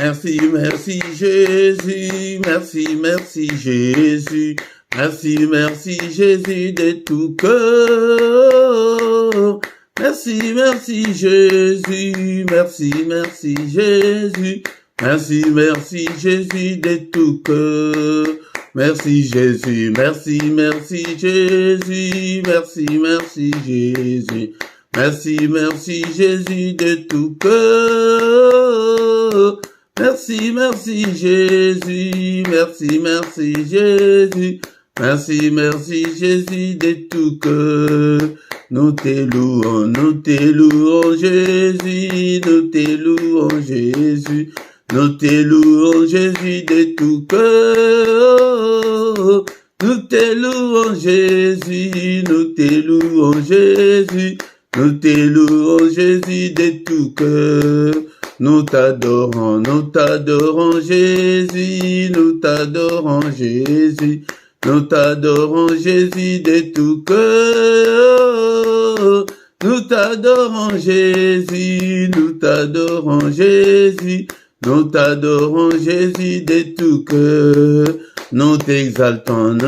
Merci, merci Jésus, merci, merci Jésus, merci, merci Jésus de tout cœur. Merci, merci Jésus, merci, merci Jésus, merci, merci Jésus de tout cœur. Merci Jésus, merci, merci Jésus, merci, merci Jésus, merci, merci Jésus de tout cœur. Merci, merci Jésus, merci, merci Jésus, merci, merci Jésus de tout cœur. Nous te louons Jésus, nous te louons Jésus, nous te louons Jésus de tout cœur. Nous te louons Jésus, nous te louons Jésus, nous te louons Jésus de tout cœur. Nous t'adorons Jésus, nous t'adorons Jésus, nous t'adorons Jésus de tout cœur. Nous t'adorons Jésus, nous t'adorons Jésus, nous t'adorons Jésus de tout cœur. Nous t'exaltons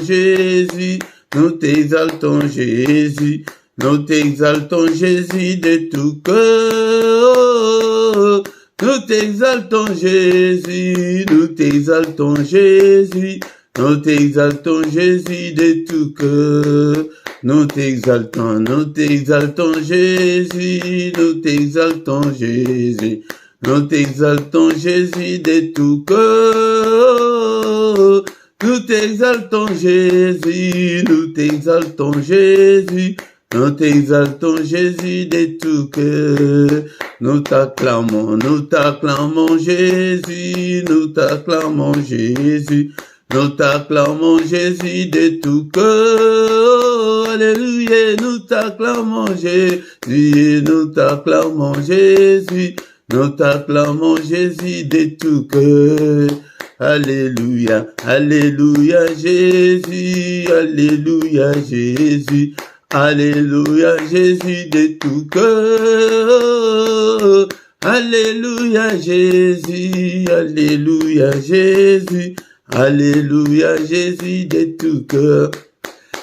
Jésus, nous t'exaltons Jésus, nous t'exaltons Jésus de tout cœur. Nous t'exaltons Jésus, nous t'exaltons Jésus, nous t'exaltons Jésus de tout cœur. Nous t'exaltons Jésus, nous t'exaltons Jésus, nous t'exaltons Jésus de tout cœur. Nous t'exaltons Jésus, nous t'exaltons Jésus, nous t'exaltons Jésus de tout cœur. Nous t'acclamons Jésus, nous t'acclamons Jésus, nous t'acclamons Jésus de tout cœur. Alléluia, nous t'acclamons Jésus, nous t'acclamons Jésus, nous t'acclamons Jésus de tout cœur. Alléluia, alléluia Jésus, alléluia Jésus, alléluia Jésus de tout cœur. Alléluia Jésus, alléluia Jésus, alléluia Jésus de tout cœur.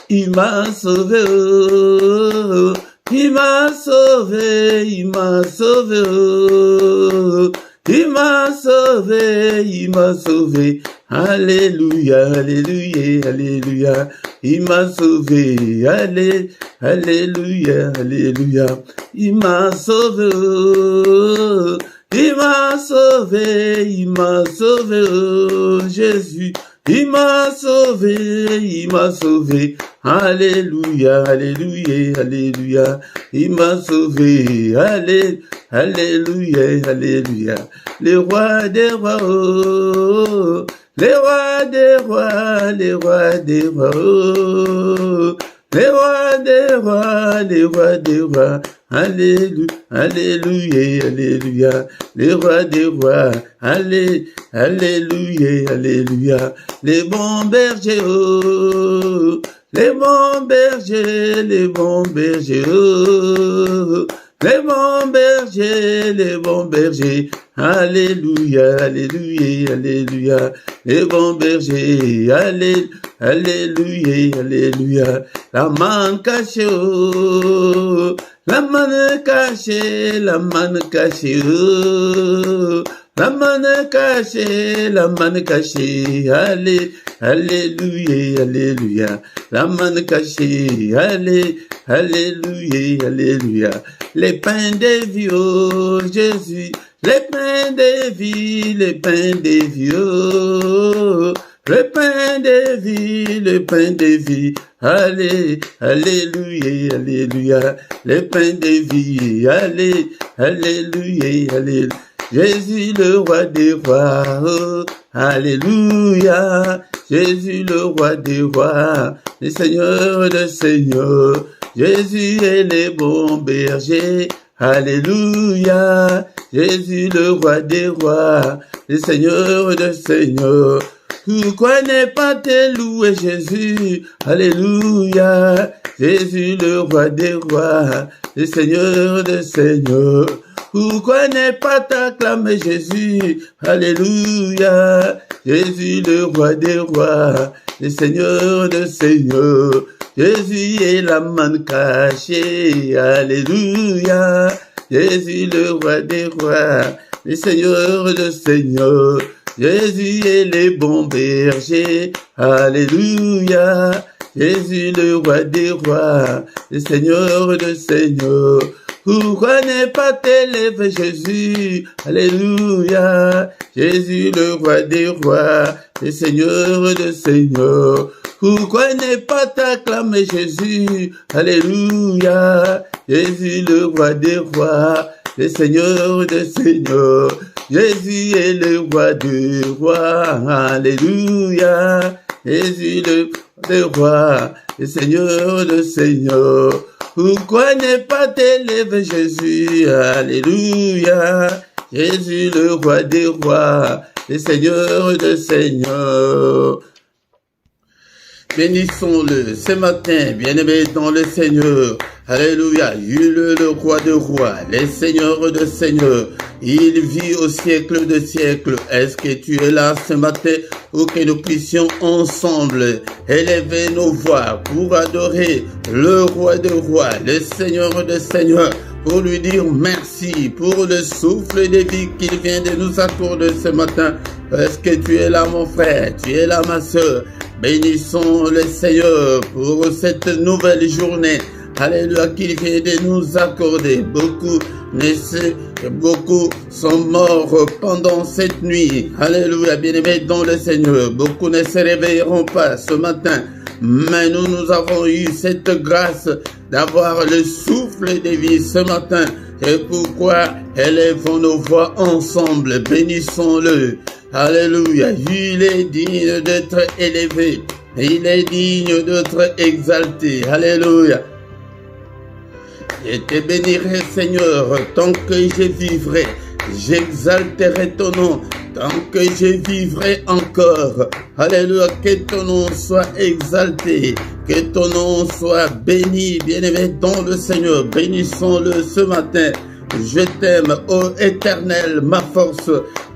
Il m'a sauvé, oh, il m'a sauvé, il m'a sauvé, oh, il m'a sauvé, il m'a sauvé. Alléluia, alléluia, alléluia. Il m'a sauvé, alléluia, alléluia. Il m'a sauvé, oh, il m'a sauvé, il m'a sauvé, oh, Jésus. Il m'a sauvé, il m'a sauvé. Alléluia, alléluia, alléluia. Il m'a sauvé, alléluia, alléluia. Les rois des rois, oh, les rois des rois, les rois des rois, oh, les rois des rois, les rois des rois. Alléluia, alléluia, alléluia. Les rois des rois, alléluia, alléluia. Les bons bergers, oh, les bons bergers, les bons bergers, oh, les bons bergers, les bons bergers. Alléluia, alléluia, alléluia. Les bons bergers, alléluia, alléluia. La main cachée, oh, la main cachée, la main cachée, oh, la main cachée, la main cachée. Alléluia, alléluia. La main cachée, alléluia, alléluia. Les pains des vieux, Jésus, les pains des vies, les pains des vieux, le pain de vie, le pain de vie. Alléluia, alléluia. Le pain de vie, alléluia, alléluia. Jésus le roi des rois, oh, alléluia. Jésus le roi des rois, le Seigneur des seigneurs. Jésus est le bon berger, alléluia. Jésus le roi des rois, le Seigneur des seigneurs. Pourquoi ne pas te louer Jésus, alléluia. Jésus le roi des rois, le Seigneur des seigneurs. Pourquoi ne pas t'acclamer Jésus? Alléluia. Jésus le roi des rois, le Seigneur des seigneurs. Jésus est la manne cachée. Alléluia. Jésus le roi des rois, le Seigneur des seigneurs. Jésus est le bon berger. Alléluia. Jésus le roi des rois, le Seigneur des seigneurs. Pourquoi ne pas t'élever Jésus? Alléluia. Jésus le roi des rois, le Seigneur des seigneurs. Pourquoi ne pas t'acclamer Jésus? Alléluia. Jésus le roi des rois, le Seigneur des seigneurs. Jésus est le roi des rois. Alléluia. Jésus le roi, le Seigneur des seigneurs. Pourquoi ne pas t'élever Jésus? Alléluia. Jésus le roi des rois, le Seigneur des seigneurs. Bénissons-le ce matin, bien-aimé dans le Seigneur. Alléluia, il est le roi de rois, le Seigneur de seigneurs. Il vit au siècle de siècles. Est-ce que tu es là ce matin pour que nous puissions ensemble élever nos voix pour adorer le roi de rois, le Seigneur de seigneurs, pour lui dire merci pour le souffle de vie qu'il vient de nous accorder ce matin. Est-ce que tu es là mon frère, tu es là ma soeur? Bénissons le Seigneur pour cette nouvelle journée. Alléluia, qu'il vient de nous accorder. Beaucoup sont morts pendant cette nuit. Alléluia, bien-aimés dans le Seigneur. Beaucoup ne se réveilleront pas ce matin. Mais nous avons eu cette grâce d'avoir le souffle de vie ce matin. C'est pourquoi élevons nos voix ensemble. Bénissons-le. Alléluia, il est digne d'être élevé. Il est digne d'être exalté. Alléluia. Je te bénirai, Seigneur, tant que je vivrai. J'exalterai ton nom, tant que je vivrai encore. Alléluia, que ton nom soit exalté, que ton nom soit béni, bien-aimé dans le Seigneur. Bénissons-le ce matin. Je t'aime, ô Éternel, ma force,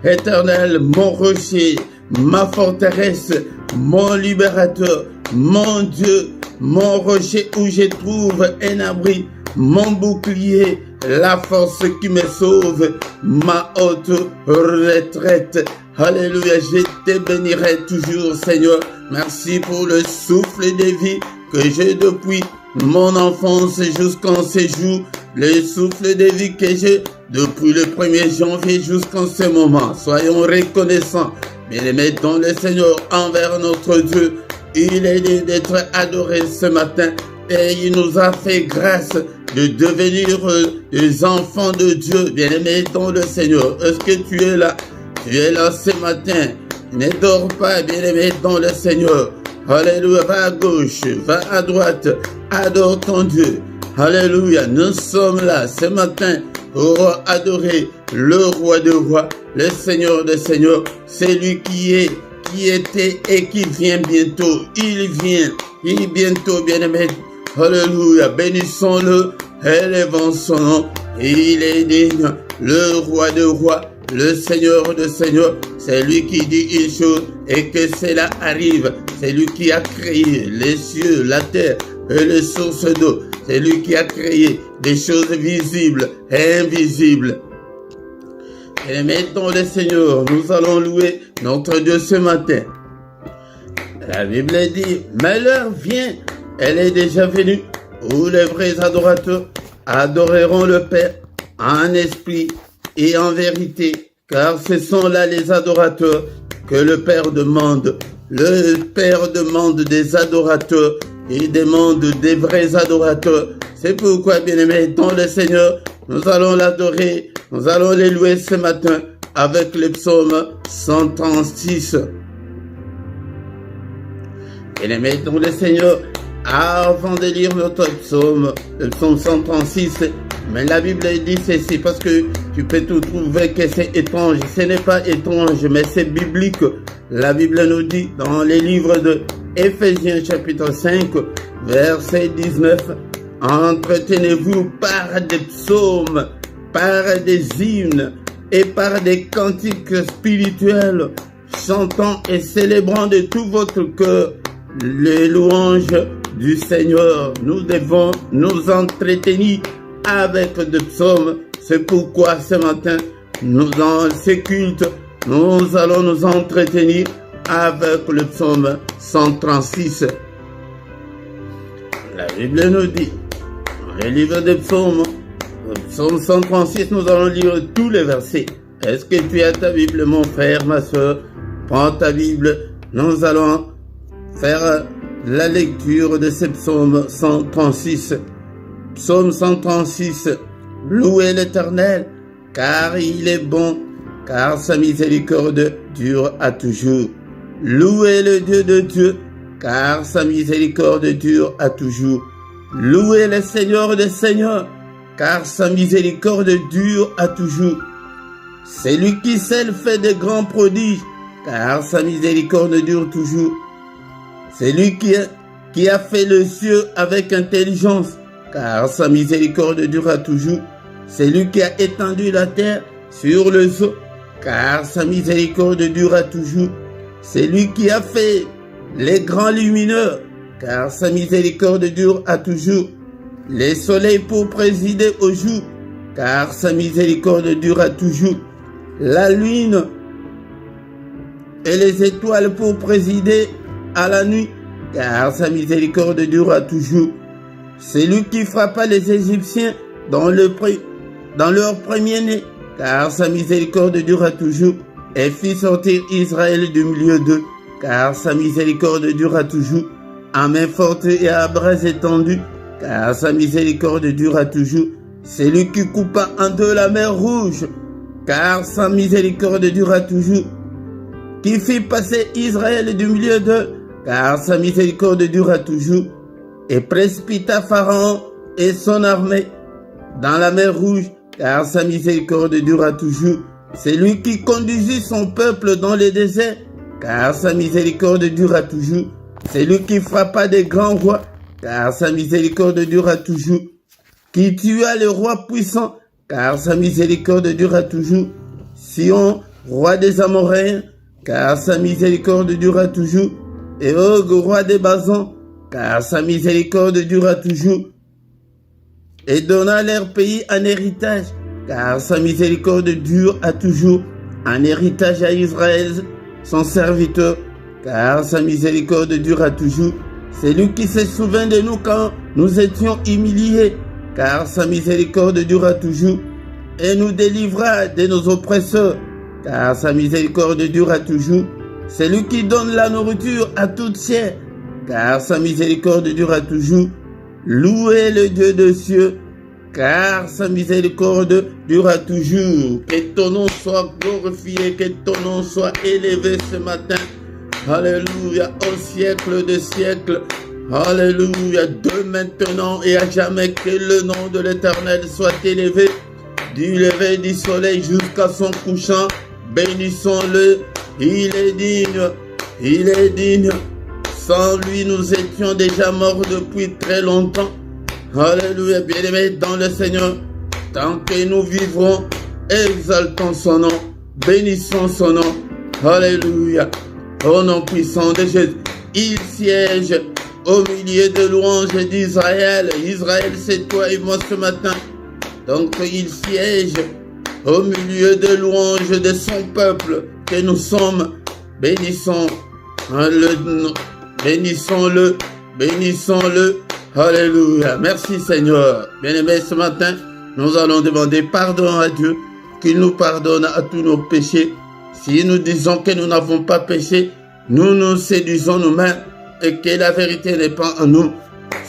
Éternel, mon rocher, ma forteresse, mon libérateur, mon Dieu, mon rocher où je trouve un abri, mon bouclier, la force qui me sauve, ma haute retraite. Alléluia, je te bénirai toujours, Seigneur. Merci pour le souffle de vie que j'ai depuis mon enfance jusqu'en ce jour. Le souffle de vie que j'ai depuis le 1er janvier jusqu'en ce moment. Soyons reconnaissants, bien-aimés dans le Seigneur, envers notre Dieu. Il est digne d'être adoré ce matin et il nous a fait grâce de devenir des enfants de Dieu, bien-aimés dans le Seigneur. Est-ce que tu es là? Tu es là ce matin. Ne dors pas, bien-aimé dans le Seigneur. Alléluia, va à gauche, va à droite, adore ton Dieu. Alléluia, nous sommes là ce matin pour adorer le roi de rois, le Seigneur de seigneurs, celui qui est, qui était et qui vient bientôt. Il vient bientôt, bien-aimé. Alléluia, bénissons-le, élevons son nom. Il est digne, le roi de rois, le Seigneur de seigneurs. C'est lui qui dit une chose et que cela arrive. C'est lui qui a créé les cieux, la terre et les sources d'eau. C'est lui qui a créé des choses visibles et invisibles. Et mettons le Seigneur, nous allons louer notre Dieu ce matin. La Bible dit, mais l'heure vient, elle est déjà venue, où les vrais adorateurs adoreront le Père en esprit et en vérité, car ce sont là les adorateurs que le Père demande. Le Père demande des adorateurs. Il demande des vrais adorateurs. C'est pourquoi, bien-aimés, dans le Seigneur, nous allons l'adorer, nous allons les louer ce matin avec le psaume 136. Bien-aimés, dans le Seigneur, avant de lire notre psaume, le psaume 136, mais la Bible dit ceci, parce que tu peux tout trouver que c'est étrange. Ce n'est pas étrange, mais c'est biblique. La Bible nous dit dans les livres de Éphésiens chapitre 5, verset 19, entretenez-vous par des psaumes, par des hymnes et par des cantiques spirituels, chantant et célébrant de tout votre cœur les louanges du Seigneur. Nous devons nous entretenir avec des psaumes. C'est pourquoi ce matin, dans ces cultes, nous allons nous entretenir avec le psaume 136. La Bible nous dit, dans le livre des psaumes, le psaume 136, nous allons lire tous les versets. Est-ce que tu as ta Bible, mon frère, ma soeur? Prends ta Bible, nous allons faire la lecture de ce psaume 136. Psaume 136, louez l'Éternel, car il est bon, car sa miséricorde dure à toujours. Louez le Dieu de Dieu, car sa miséricorde dure à toujours. Louez le Seigneur des Seigneurs, car sa miséricorde dure à toujours. C'est lui qui seul fait de grands prodiges, car sa miséricorde dure toujours. C'est lui qui a fait le ciel avec intelligence, car sa miséricorde durera toujours. C'est lui qui a étendu la terre sur les eaux, car sa miséricorde durera toujours. C'est lui qui a fait les grands lumineux, car sa miséricorde dure à toujours. Les soleils pour présider au jour, car sa miséricorde durera toujours. La lune et les étoiles pour présider à la nuit, car sa miséricorde durera toujours. C'est lui qui frappa les Égyptiens dans leur premier-né, car sa miséricorde durera toujours, et fit sortir Israël du milieu d'eux, car sa miséricorde durera toujours, à main forte et à bras étendus, car sa miséricorde durera toujours. C'est lui qui coupa en deux la mer Rouge, car sa miséricorde durera toujours, qui fit passer Israël du milieu d'eux, car sa miséricorde durera toujours, et précipita Pharaon et son armée dans la mer Rouge, car sa miséricorde durera toujours. C'est lui qui conduisit son peuple dans le désert, car sa miséricorde durera toujours. C'est lui qui frappa des grands rois, car sa miséricorde durera toujours. Qui tua le roi puissant, car sa miséricorde durera toujours. Sion, roi des Amoréens, car sa miséricorde durera toujours. Et Og, roi des Basans, car sa miséricorde durera toujours. Et donna leur pays en héritage, car sa miséricorde dure à toujours, un héritage à Israël, son serviteur, car sa miséricorde dure à toujours. C'est lui qui se souvint de nous quand nous étions humiliés, car sa miséricorde dure à toujours, et nous délivra de nos oppresseurs, car sa miséricorde dure à toujours. C'est lui qui donne la nourriture à toute chair, car sa miséricorde dure à toujours. Louez le Dieu des cieux, car sa miséricorde durera toujours. Que ton nom soit glorifié, que ton nom soit élevé ce matin. Alléluia, au siècle des siècles. Alléluia, de maintenant et à jamais, que le nom de l'Éternel soit élevé. Du lever du soleil jusqu'à son couchant, bénissons-le. Il est digne, il est digne. Sans lui, nous étions déjà morts depuis très longtemps. Alléluia, bien-aimés dans le Seigneur, tant que nous vivrons, exaltons son nom, bénissons son nom. Alléluia, au nom puissant de Jésus. Il siège au milieu de louanges d'Israël. Israël, c'est toi et moi ce matin. Donc il siège au milieu de louanges de son peuple que nous sommes. Bénissons-le, bénissons-le, bénissons-le. Alléluia. Merci Seigneur. Bien-aimés, ce matin, nous allons demander pardon à Dieu, qu'il nous pardonne à tous nos péchés. Si nous disons que nous n'avons pas péché, nous nous séduisons nous-mêmes et que la vérité n'est pas en nous.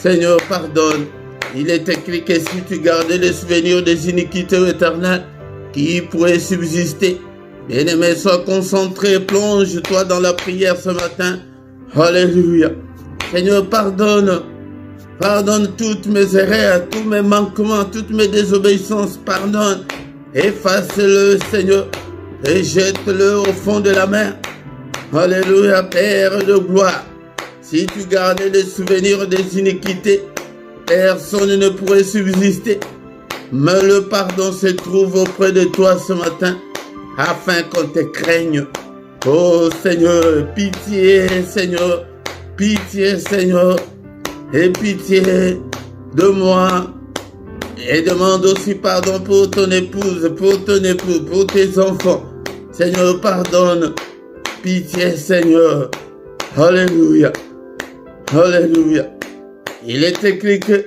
Seigneur, pardonne. Il est écrit que si tu gardais les souvenirs des iniquités éternelles qui pourraient subsister, bien-aimé, sois concentré, plonge-toi dans la prière ce matin. Alléluia. Seigneur, pardonne. Pardonne toutes mes erreurs, tous mes manquements, toutes mes désobéissances. Pardonne. Efface-le, Seigneur, et jette-le au fond de la mer. Alléluia, Père de gloire. Si tu gardais les souvenirs des iniquités, personne ne pourrait subsister. mais le pardon se trouve auprès de toi ce matin, afin qu'on te craigne. Oh Seigneur, pitié Seigneur, pitié Seigneur, et pitié de moi. Et demande aussi pardon pour ton épouse, pour ton époux, pour tes enfants. Seigneur, pardonne. Pitié, Seigneur. Alléluia. Alléluia. Il est écrit que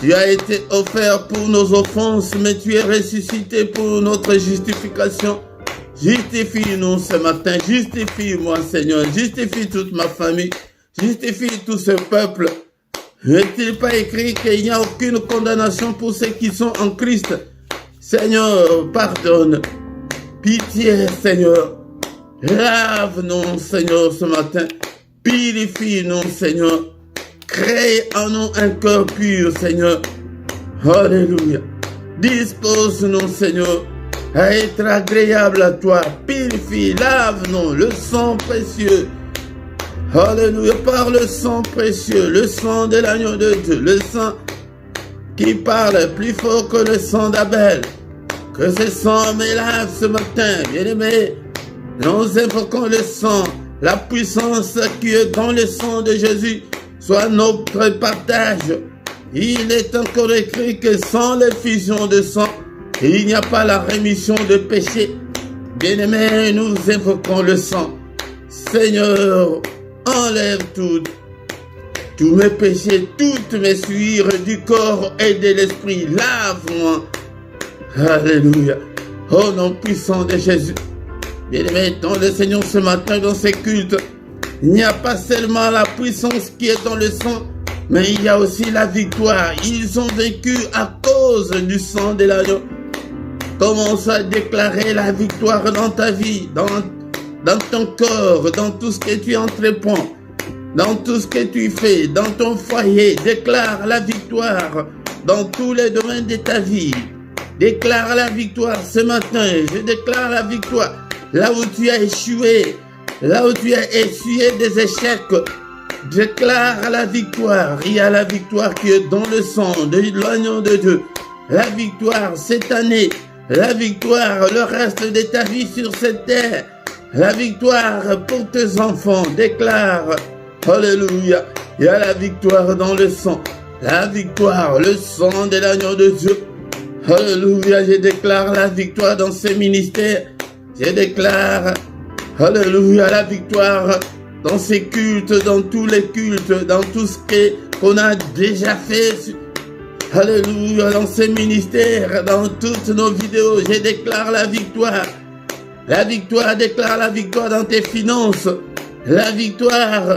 tu as été offert pour nos offenses, mais tu es ressuscité pour notre justification. Justifie-nous ce matin. Justifie-moi, Seigneur. Justifie toute ma famille. Justifie tout ce peuple. N'est-il pas écrit qu'il n'y a aucune condamnation pour ceux qui sont en Christ? Seigneur, pardonne. Pitié, Seigneur. Lave-nous, Seigneur, ce matin. Purifie-nous, Seigneur. Crée en nous un cœur pur, Seigneur. Alléluia. Dispose-nous, Seigneur, à être agréable à toi. Purifie, lave-nous, le sang précieux. Alléluia, par le sang précieux, le sang de l'agneau de Dieu, le sang qui parle plus fort que le sang d'Abel. Que ce sang me lave ce matin, bien-aimé. Nous invoquons le sang, la puissance qui est dans le sang de Jésus, soit notre partage. Il est encore écrit que sans l'effusion de sang, il n'y a pas la rémission de péché. Bien-aimé, nous invoquons le sang. Seigneur, enlève tous mes péchés, toutes mes souillures du corps et de l'esprit. Lave-moi. Alléluia. Au nom puissant de Jésus. Bien-aimé, dans le Seigneur ce matin, dans ces cultes, il n'y a pas seulement la puissance qui est dans le sang, mais il y a aussi la victoire. Ils ont vécu à cause du sang de l'agneau. Commence à déclarer la victoire dans ta vie, dans ton corps, dans tout ce que tu entreprends, dans tout ce que tu fais, dans ton foyer. Déclare la victoire dans tous les domaines de ta vie. Déclare la victoire ce matin. Je déclare la victoire là où tu as échoué, là où tu as essuyé des échecs. Déclare la victoire. Il y a la victoire qui est dans le sang de l'agneau de Dieu. La victoire cette année, la victoire le reste de ta vie sur cette terre. La victoire pour tes enfants, déclare, alléluia, il y a la victoire dans le sang, la victoire, le sang de l'agneau de Dieu, alléluia, je déclare la victoire dans ces ministères, je déclare, alléluia, la victoire dans ces cultes, dans tous les cultes, dans tout ce qu'on a déjà fait, alléluia, dans ces ministères, dans toutes nos vidéos, je déclare la victoire. La victoire, déclare la victoire dans tes finances. La victoire,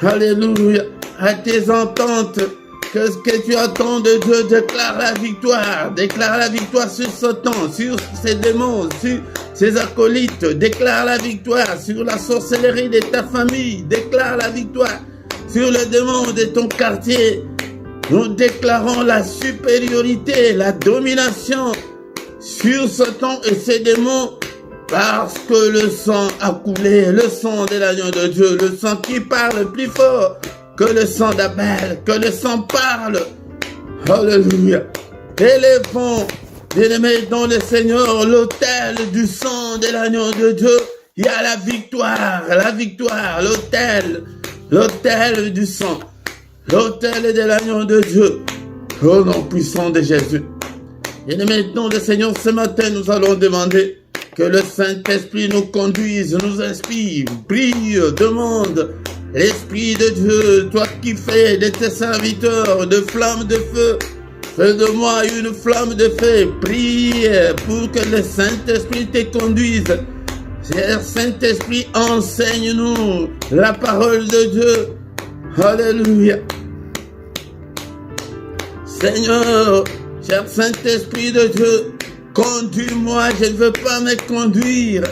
alléluia, à tes ententes. Que ce que tu attends de Dieu, déclare la victoire. Déclare la victoire sur Satan, sur ses démons, sur ses acolytes. Déclare la victoire sur la sorcellerie de ta famille. Déclare la victoire sur les démons de ton quartier. Nous déclarons la supériorité, la domination sur Satan et ses démons. Parce que le sang a coulé, le sang de l'agneau de Dieu, le sang qui parle plus fort que le sang d'Abel, que le sang parle. Alléluia. Élevons, bien-aimés dans le Seigneur, l'autel du sang de l'agneau de Dieu. Il y a la victoire, l'autel du sang, l'autel de l'agneau de Dieu. Au nom puissant de Jésus. Bien-aimés dans le Seigneur, ce matin, nous allons demander que le Saint-Esprit nous conduise, nous inspire, prie, demande l'Esprit de Dieu, toi qui fais de tes serviteurs de flammes de feu, fais de moi une flamme de feu, prie pour que le Saint-Esprit te conduise. Cher Saint-Esprit, enseigne-nous la parole de Dieu. Alléluia. Seigneur, cher Saint-Esprit de Dieu, conduis-moi, je ne veux pas me conduire.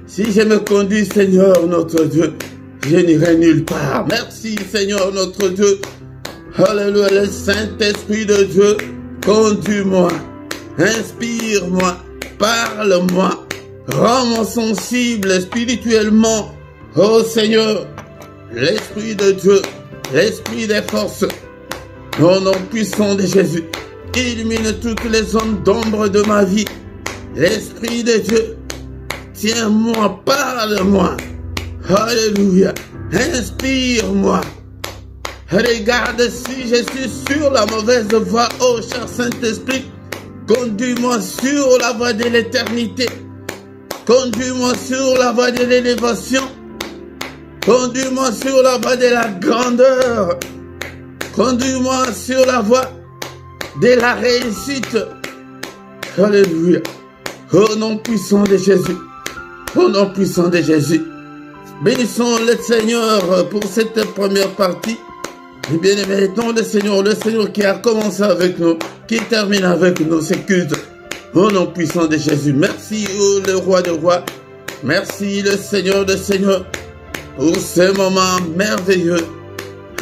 Si je me conduis, Seigneur notre Dieu, je n'irai nulle part. Merci, Seigneur notre Dieu. Alléluia, le Saint-Esprit de Dieu, conduis-moi, inspire-moi, parle-moi, rends-moi sensible spirituellement. Oh Seigneur, l'Esprit de Dieu, l'Esprit des forces, au nom puissant de Jésus. illumine toutes les zones d'ombre de ma vie. L'Esprit de Dieu, tiens-moi, parle-moi. Alléluia. Inspire-moi. Regarde si je suis sur la mauvaise voie, ô cher Saint-Esprit. Conduis-moi sur la voie de l'éternité. Conduis-moi sur la voie de l'élévation. Conduis-moi sur la voie de la grandeur. Conduis-moi sur la voie de la réussite. Alléluia. Au nom puissant de Jésus. Au nom puissant de Jésus. Bénissons le Seigneur pour cette première partie. Et bien aimé, dans le Seigneur qui a commencé avec nous, qui termine avec nous, c'est culte. Au nom puissant de Jésus. Merci, le roi de rois. Merci, le Seigneur de Seigneurs, pour ce moment merveilleux.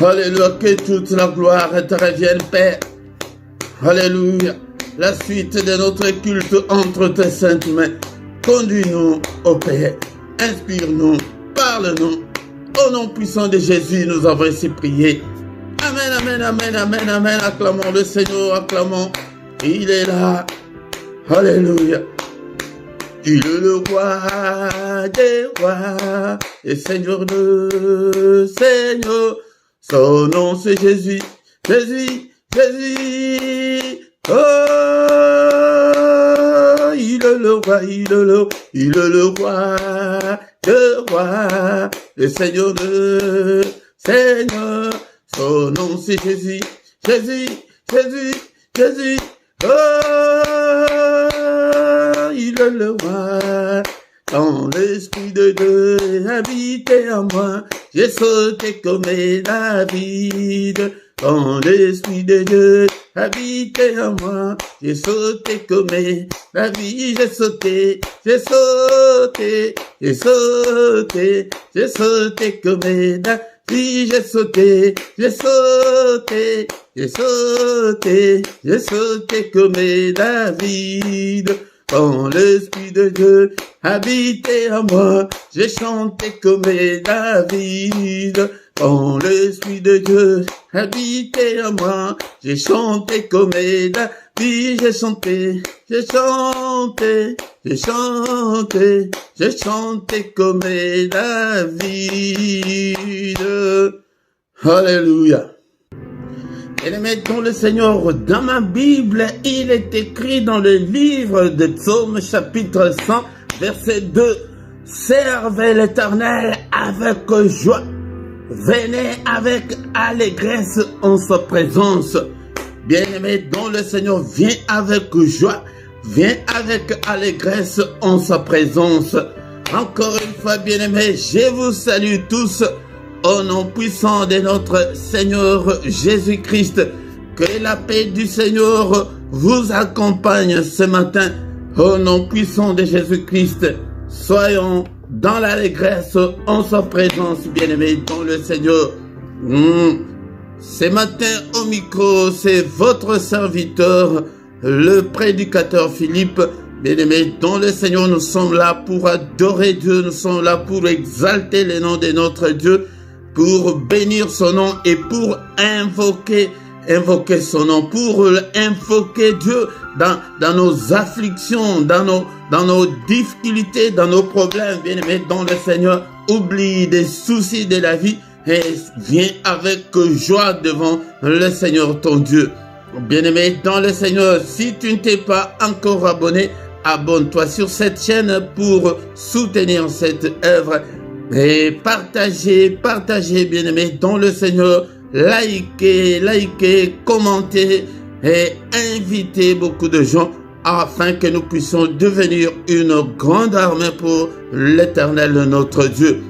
Alléluia, que toute la gloire te revienne, Père. Alléluia. La suite de notre culte entre tes saintes mains. Conduis-nous, ô Père. Inspire-nous, parle-nous. Au nom puissant de Jésus, nous avons ainsi prié. Amen, amen, amen, amen, amen. Acclamons le Seigneur, acclamons. Il est là. Alléluia. Il est le roi des rois et Seigneur de Seigneur. Son nom c'est Jésus, Jésus, Jésus. Oh, il est le roi, il est le roi de roi, le Seigneur de Seigneur. Son nom c'est Jésus, Jésus, Jésus, Jésus. Oh, il est le roi. Quand l'Esprit de Dieu habitait en moi, j'ai sauté comme David. Quand l'Esprit de Dieu habitait en moi, j'ai sauté comme David. J'ai sauté, j'ai sauté, j'ai sauté, j'ai sauté comme David. J'ai sauté, j'ai sauté, j'ai sauté, j'ai sauté comme David. Quand l'Esprit de Dieu habitait en moi, j'ai chanté comme David. Quand l'Esprit de Dieu habitait en moi, j'ai chanté comme David. J'ai chanté, j'ai chanté, j'ai chanté, j'ai chanté comme David. Alléluia. Et mettons le Seigneur dans ma Bible, il est écrit dans le livre de Psaume chapitre 100, verset 2. Servez l'Éternel avec joie. Venez avec allégresse en sa présence. Bien-aimé, dont le Seigneur vient avec joie, vient avec allégresse en sa présence. Encore une fois, bien-aimé, je vous salue tous au nom puissant de notre Seigneur Jésus-Christ. Que la paix du Seigneur vous accompagne ce matin. Au nom puissant de Jésus-Christ, soyons dans l'allégresse en sa présence, bien-aimé, dans le Seigneur. Ce matin au micro, c'est votre serviteur, le prédicateur Philippe. Bien-aimé, dans le Seigneur, nous sommes là pour adorer Dieu, nous sommes là pour exalter le nom de notre Dieu, pour bénir son nom et pour invoquer son nom, pour invoquer Dieu dans nos afflictions, dans nos difficultés, dans nos problèmes. Bien-aimé, dans le Seigneur, oublie des soucis de la vie et viens avec joie devant le Seigneur ton Dieu. Bien-aimé, dans le Seigneur, si tu ne t'es pas encore abonné, abonne-toi sur cette chaîne pour soutenir cette œuvre. Et partagez, bien-aimé, dans le Seigneur. Likez, commentez et invitez beaucoup de gens afin que nous puissions devenir une grande armée pour l'Éternel, notre Dieu.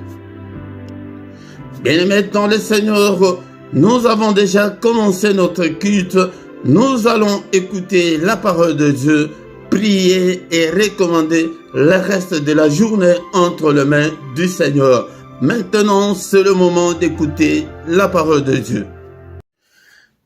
Bien-aimé, dans le Seigneur, nous avons déjà commencé notre culte. Nous allons écouter la parole de Dieu, prier et recommander le reste de la journée entre les mains du Seigneur. Maintenant, c'est le moment d'écouter la parole de Dieu.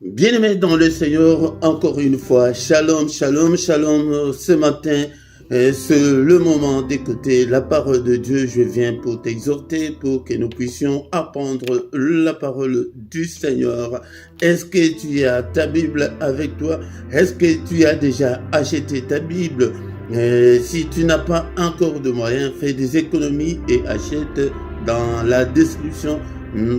Bien-aimés dans le Seigneur, encore une fois, shalom, shalom, shalom. Ce matin, c'est le moment d'écouter la parole de Dieu. Je viens pour t'exhorter, pour que nous puissions apprendre la parole du Seigneur. Est-ce que tu as ta Bible avec toi? Est-ce que tu as déjà acheté ta Bible? Si tu n'as pas encore de moyens, fais des économies et achète. Dans la description.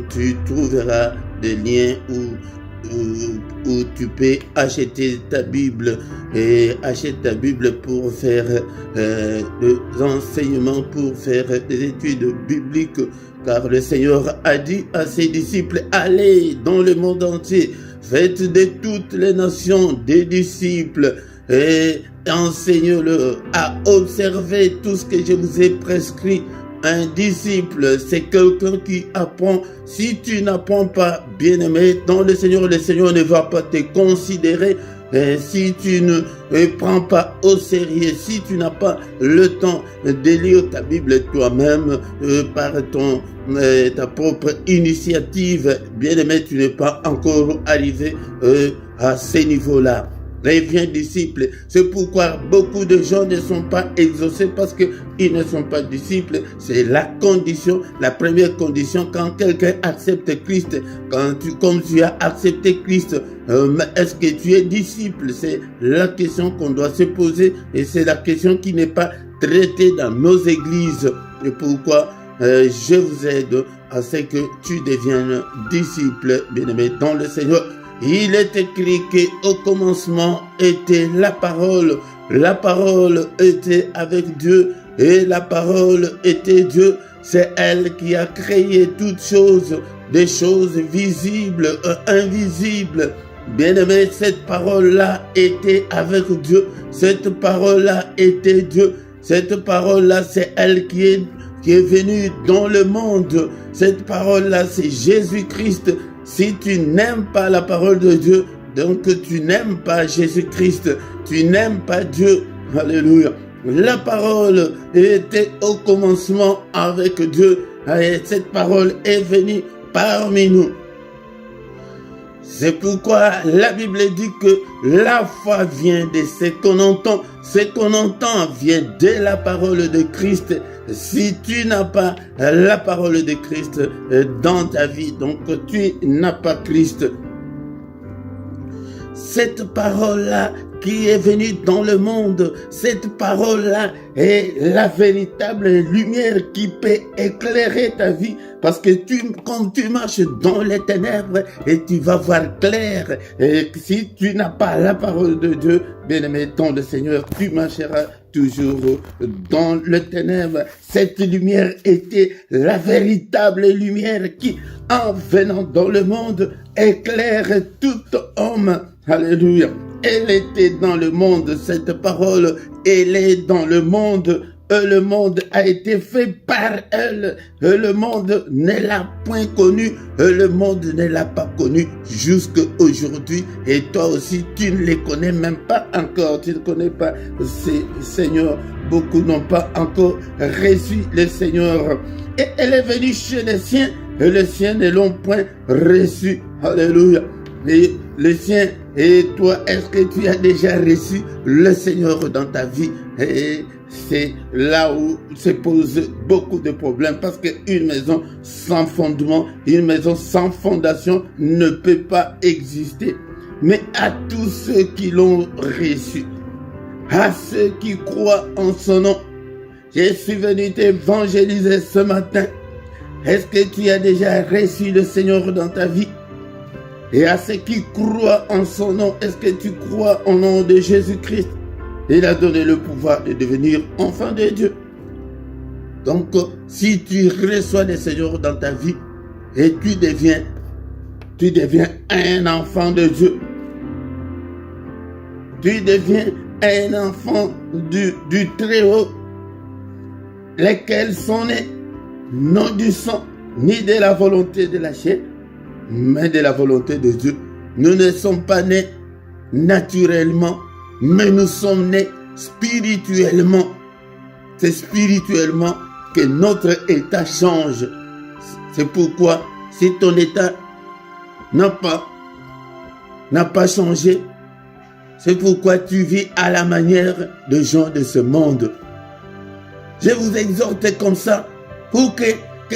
Tu trouveras des liens où tu peux acheter ta Bible et achète ta Bible pour faire des enseignements, pour faire des études bibliques, car le Seigneur a dit à ses disciples: allez dans le monde entier, faites de toutes les nations des disciples et enseignez-le à observer tout ce que je vous ai prescrit. Un disciple, c'est quelqu'un qui apprend. Si tu n'apprends pas, bien-aimé, dans le Seigneur ne va pas te considérer. Si tu ne prends pas au sérieux, si tu n'as pas le temps de lire ta Bible toi-même par ta propre initiative, bien-aimé, tu n'es pas encore arrivé à ce niveau-là. Reviens disciple. C'est pourquoi beaucoup de gens ne sont pas exaucés parce qu'ils ne sont pas disciples. C'est la condition, la première condition quand quelqu'un accepte Christ. Comme tu as accepté Christ, est-ce que tu es disciple? C'est la question qu'on doit se poser et c'est la question qui n'est pas traitée dans nos églises. Et pourquoi je vous aide à ce que tu deviennes disciple, bien-aimé, dans le Seigneur. Il est écrit qu'au commencement était la parole était avec Dieu et la parole était Dieu. C'est elle qui a créé toutes choses, des choses visibles et invisibles. Bien-aimé, cette parole-là était avec Dieu, cette parole-là était Dieu, cette parole-là c'est elle qui est venue dans le monde, cette parole-là c'est Jésus-Christ. Si tu n'aimes pas la parole de Dieu, donc tu n'aimes pas Jésus-Christ, tu n'aimes pas Dieu. Alléluia. La parole était au commencement avec Dieu et cette parole est venue parmi nous. C'est pourquoi la Bible dit que la foi vient de ce qu'on entend. Ce qu'on entend vient de la parole de Christ. Si tu n'as pas la parole de Christ dans ta vie, donc tu n'as pas Christ. Cette parole-là qui est venue dans le monde, cette parole-là est la véritable lumière qui peut éclairer ta vie. Parce que quand tu marches dans les ténèbres, et tu vas voir clair. Et si tu n'as pas la parole de Dieu, bien-aimé, dans le Seigneur, tu marcheras toujours dans le ténèbre. Cette lumière était la véritable lumière qui, en venant dans le monde, éclaire tout homme. Alléluia. Elle était dans le monde, cette parole, elle est dans le monde a été fait par elle. Le monde ne l'a point connu. Le monde ne l'a pas connu jusqu'à aujourd'hui. Et toi aussi, tu ne les connais même pas encore. Tu ne connais pas ces Seigneurs. Beaucoup n'ont pas encore reçu le Seigneur. Et elle est venue chez les siens. Et les siens ne l'ont point reçu. Alléluia. Et les siens, et toi, est-ce que tu as déjà reçu le Seigneur dans ta vie? Et c'est là où se posent beaucoup de problèmes parce qu'une maison sans fondement, une maison sans fondation ne peut pas exister. Mais à tous ceux qui l'ont reçu, à ceux qui croient en son nom, je suis venu t'évangéliser ce matin. Est-ce que tu as déjà reçu le Seigneur dans ta vie? Et à ceux qui croient en son nom, est-ce que tu crois au nom de Jésus-Christ? Il a donné le pouvoir de devenir enfant de Dieu. Donc, si tu reçois le Seigneur dans ta vie et tu deviens un enfant de Dieu, tu deviens un enfant du Très-Haut, lesquels sont nés non du sang, ni de la volonté de la chair, mais de la volonté de Dieu. Nous ne sommes pas nés naturellement, mais nous sommes nés spirituellement. C'est spirituellement que notre état change. C'est pourquoi, si ton état n'a pas changé, C'est pourquoi tu vis à la manière de gens de ce monde. Je vous exhorte comme ça pour que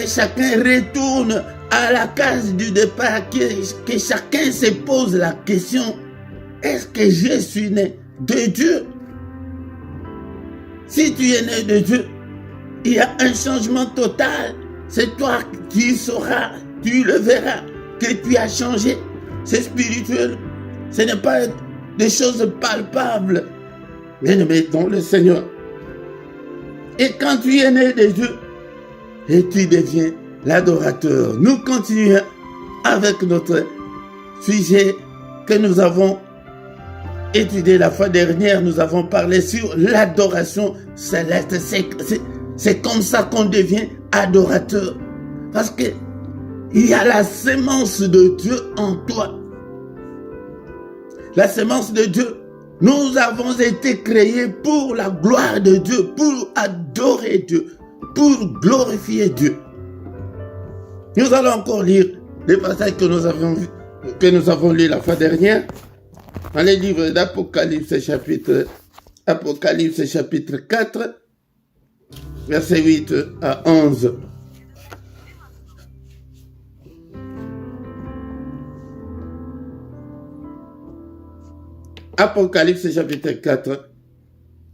chacun retourne à la case du départ, que chacun se pose la question, est-ce que je suis né de Dieu? Si tu es né de Dieu, il y a un changement total. C'est toi qui sauras, tu le verras, que tu as changé. C'est spirituel. Ce n'est pas des choses palpables. Mais dans le Seigneur. Et quand tu es né de Dieu, et tu deviens l'adorateur. Nous continuons avec notre sujet que nous avons étudié la fois dernière. Nous avons parlé sur l'adoration céleste. C'est comme ça qu'on devient adorateur. Parce que il y a la sémence de Dieu en toi. La sémence de Dieu. Nous avons été créés pour la gloire de Dieu, pour adorer Dieu, pour glorifier Dieu. Nous allons encore lire les passages que nous avons lus la fois dernière dans les livres d'Apocalypse chapitre 4, versets 8 à 11. Apocalypse chapitre 4,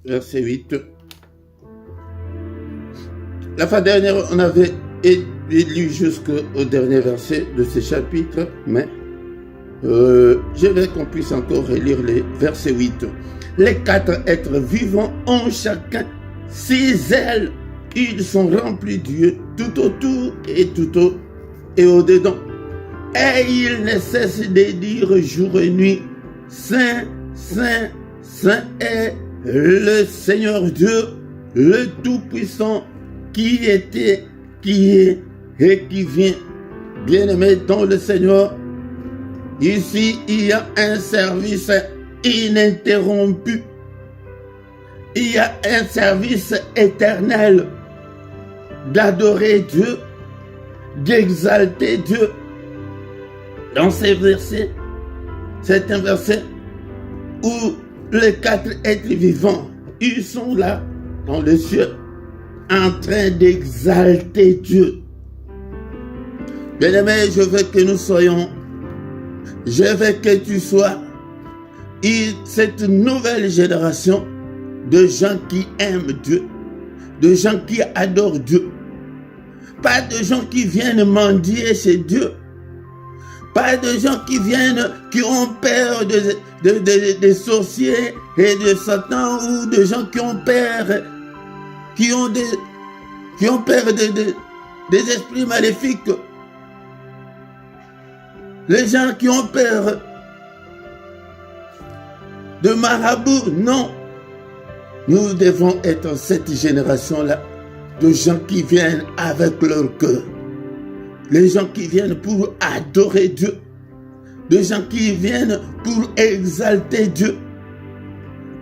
verset 8. La fois dernière, on avait lu jusqu'au dernier verset de ce chapitre, mais je veux qu'on puisse encore relire les versets 8. Les 4 êtres vivants ont chacun 6 ailes. Ils sont remplis de Dieu tout autour et au-dedans. Et ils ne cessent de dire jour et nuit, Saint, Saint, Saint est le Seigneur Dieu, le Tout-Puissant, qui était, qui est et qui vient. Bien-aimés dans le Seigneur, ici il y a un service ininterrompu. Il y a un service éternel d'adorer Dieu, d'exalter Dieu. Dans ces versets, c'est un verset où les 4 êtres vivants, ils sont là dans le ciel en train d'exalter Dieu. Bien-aimé, je veux que nous soyons, je veux que tu sois cette nouvelle génération de gens qui aiment Dieu, de gens qui adorent Dieu. Pas de gens qui viennent mendier chez Dieu. Pas de gens qui viennent, qui ont peur des sorciers et de Satan, ou de gens qui ont peur, des esprits maléfiques. Les gens qui ont peur de marabouts, non. Nous devons être cette génération-là de gens qui viennent avec leur cœur. Les gens qui viennent pour adorer Dieu. Des gens qui viennent pour exalter Dieu.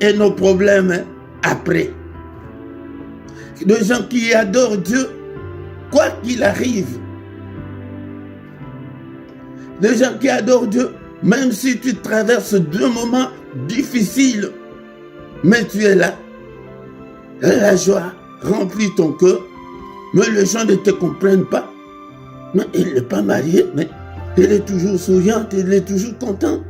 Et nos problèmes après. Des gens qui adorent Dieu, quoi qu'il arrive. Des gens qui adorent Dieu, même si tu traverses 2 moments difficiles, mais tu es là. La joie remplit ton cœur, mais les gens ne te comprennent pas. Mais elle n'est pas mariée, mais elle est toujours souriante, elle est toujours contente.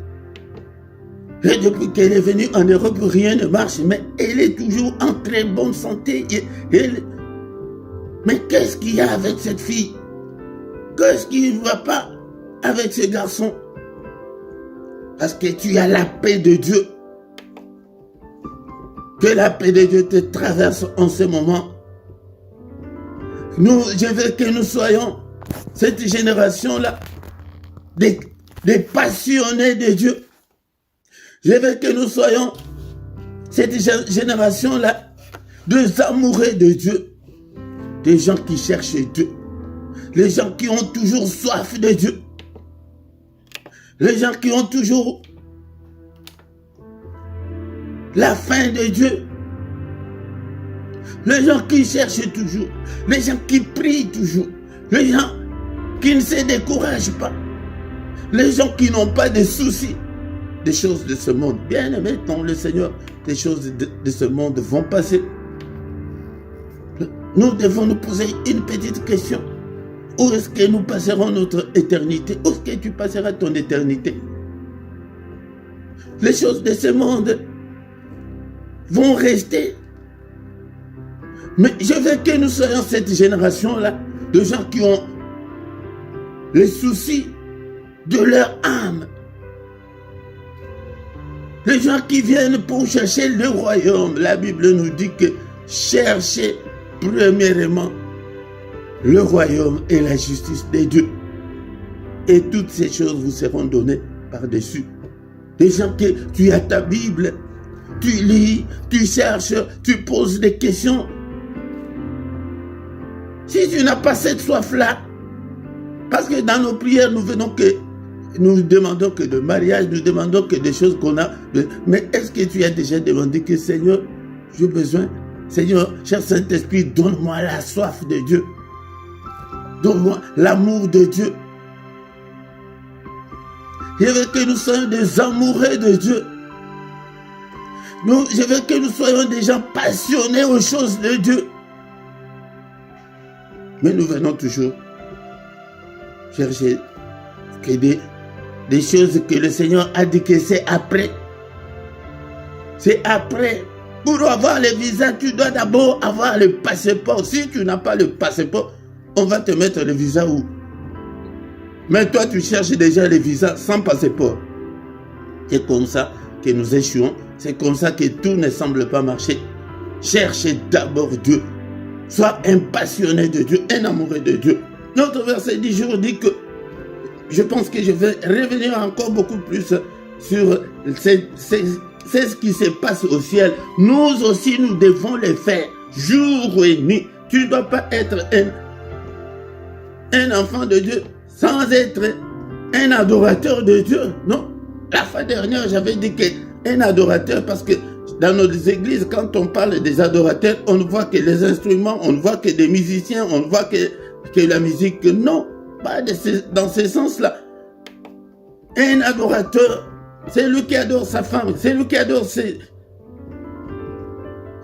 Et depuis qu'elle est venue en Europe, rien ne marche, mais elle est toujours en très bonne santé. Mais qu'est-ce qu'il y a avec cette fille? Qu'est-ce qui ne va pas avec ce garçon? Parce que tu as la paix de Dieu. Que la paix de Dieu te traverse en ce moment. Je veux que nous soyons cette génération-là, des passionnés de Dieu. Je veux que nous soyons cette génération-là, des amoureux de Dieu. Des gens qui cherchent Dieu. Les gens qui ont toujours soif de Dieu. Les gens qui ont toujours la faim de Dieu. Les gens qui cherchent toujours. Les gens qui prient toujours. Les gens qui ne se découragent pas. Les gens qui n'ont pas de soucis. des choses de ce monde. Bien-aimés dans le Seigneur, les choses de ce monde vont passer. Nous devons nous poser une petite question. Où est-ce que nous passerons notre éternité? Où est-ce que tu passeras ton éternité? Les choses de ce monde vont rester. Mais je veux que nous soyons cette génération-là de gens qui ont les soucis de leur âme. Les gens qui viennent pour chercher le royaume. La Bible nous dit que cherchez premièrement le royaume et la justice de Dieu. Et toutes ces choses vous seront données par-dessus. Des gens que tu as ta Bible, tu lis, tu cherches, tu poses des questions. Si tu n'as pas cette soif-là, parce que dans nos prières, nous demandons que de mariage, nous demandons que des choses qu'on a. Mais est-ce que tu as déjà demandé que Seigneur, j'ai besoin, Seigneur, cher Saint-Esprit, donne-moi la soif de Dieu. Donne-moi l'amour de Dieu. Je veux que nous soyons des amoureux de Dieu. Je veux que nous soyons des gens passionnés aux choses de Dieu. Mais nous venons toujours chercher que des choses que le Seigneur a dit que c'est après. C'est après. Pour avoir le visa, tu dois d'abord avoir le passeport. Si tu n'as pas le passeport, on va te mettre le visa où? Mais toi, tu cherches déjà le visa sans passeport. C'est comme ça que nous échouons. C'est comme ça que tout ne semble pas marcher. Cherchez d'abord Dieu. Sois un passionné de Dieu, un amoureux de Dieu. Notre verset du jour dit que, je pense que je vais revenir encore beaucoup plus sur c'est ce qui se passe au ciel. Nous aussi, nous devons le faire jour et nuit. Tu ne dois pas être un enfant de Dieu sans être un adorateur de Dieu. Non. La fois dernière, j'avais dit qu'un adorateur, parce que dans nos églises, quand on parle des adorateurs, on ne voit que les instruments, on ne voit que des musiciens, on ne voit que la musique. Non, pas dans ce sens-là. Un adorateur, c'est lui qui adore sa femme, c'est lui qui adore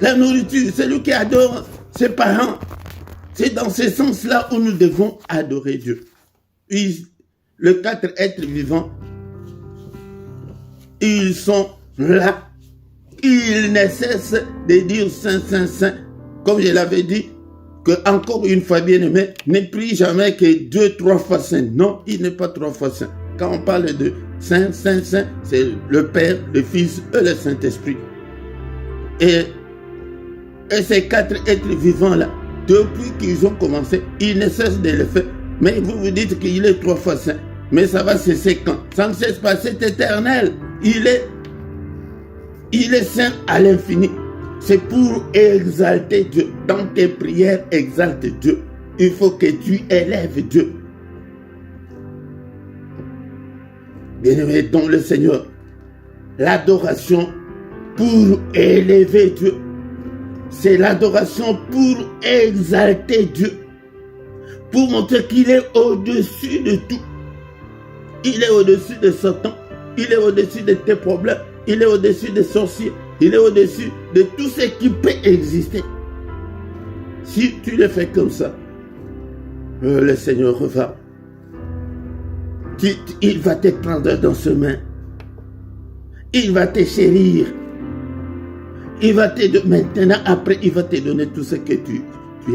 la nourriture, c'est lui qui adore ses parents. C'est dans ce sens-là où nous devons adorer Dieu. Puis, les 4 êtres vivants, ils sont là. Ils ne cessent de dire Saint, Saint, Saint. Comme je l'avais dit, que encore une fois, bien aimé, ne prie jamais que 2, 3 fois Saint. Non, il n'est pas 3 fois Saint. Quand on parle de Saint, Saint, Saint, c'est le Père, le Fils et le Saint-Esprit. Et ces 4 êtres vivants-là, depuis qu'ils ont commencé, ils ne cessent de le faire. Mais vous vous dites qu'il est 3 fois Saint. Mais ça va cesser quand? Ça ne cesse pas, c'est éternel. Il est saint à l'infini. C'est pour exalter Dieu. Dans tes prières, exalte Dieu. Il faut que tu élèves Dieu. Bien-aimé dans le Seigneur, l'adoration pour élever Dieu, c'est l'adoration pour exalter Dieu, pour montrer qu'il est au-dessus de tout. Il est au-dessus de Satan, il est au-dessus de tes problèmes, il est au-dessus des sorciers, il est au-dessus de tout ce qui peut exister. Si tu le fais comme ça, le Seigneur va. Il va te prendre dans ses mains. Il va te chérir. Il va te maintenant, après, il va te donner tout ce que tu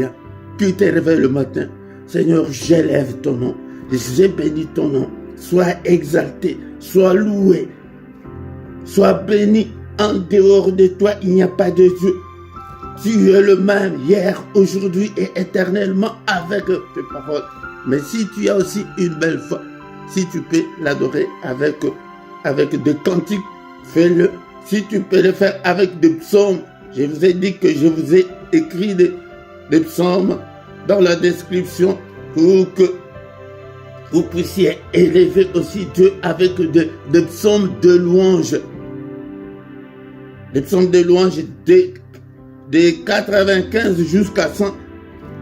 as. Tu te réveilles le matin. Seigneur, j'élève ton nom. J'ai béni ton nom. Sois exalté, sois loué, sois béni. En dehors de toi, il n'y a pas de Dieu. Tu es le même hier, aujourd'hui et éternellement avec tes paroles. Mais si tu as aussi une belle foi, si tu peux l'adorer avec des cantiques, fais-le. Si tu peux le faire avec des psaumes, je vous ai dit que je vous ai écrit des psaumes dans la description pour que vous puissiez élever aussi Dieu avec des psaumes de louange. Des psaumes de louange de 95 jusqu'à 100.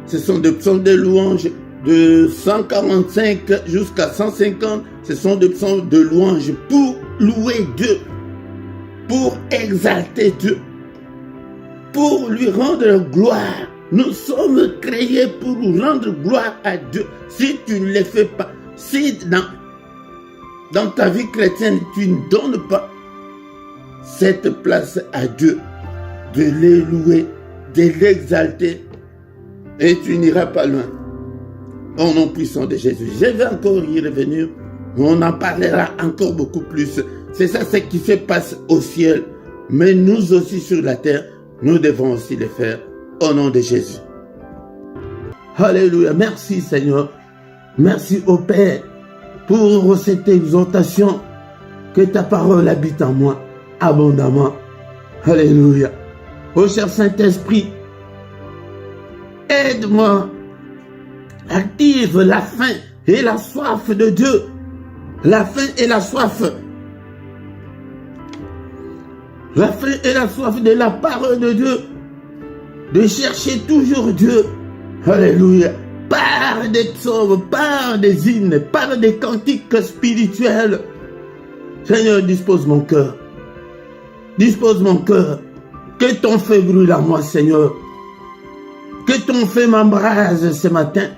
Ce sont des psaumes de louange de 145 jusqu'à 150. Ce sont des psaumes de louange pour louer Dieu, pour exalter Dieu, pour lui rendre gloire. Nous sommes créés pour rendre gloire à Dieu. Si tu ne le fais pas, si dans ta vie chrétienne, tu ne donnes pas cette place à Dieu, de les louer, de l'exalter, et tu n'iras pas loin. Au nom puissant de Jésus. Je vais encore y revenir. On en parlera encore beaucoup plus. C'est ça ce qui se passe au ciel. Mais nous aussi sur la terre, nous devons aussi le faire. Au nom de Jésus. Alléluia. Merci Seigneur. Merci au Père pour cette exhortation. Que ta parole habite en moi abondamment. Alléluia. Ô cher Saint-Esprit, aide-moi. Active la faim et la soif de Dieu. La faim et la soif. La faim et la soif de la parole de Dieu. De chercher toujours Dieu. Alléluia. Par des psaumes, par des hymnes, par des cantiques spirituels. Seigneur, dispose mon cœur. Dispose mon cœur. Que ton feu brûle en moi, Seigneur. Que ton feu m'embrase ce matin.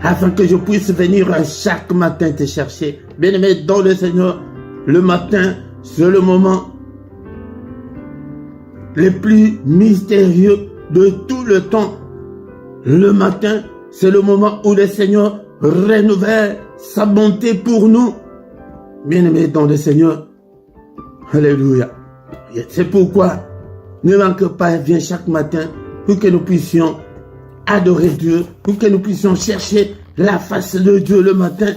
Afin que je puisse venir chaque matin te chercher. Bien-aimé dans le Seigneur, le matin, c'est le moment le plus mystérieux de tout le temps. Le matin, c'est le moment où le Seigneur renouvelle sa bonté pour nous. Bien-aimés dans le Seigneur, alléluia. C'est pourquoi ne manque pas, viens chaque matin pour que nous puissions adorer Dieu, pour que nous puissions chercher la face de Dieu le matin.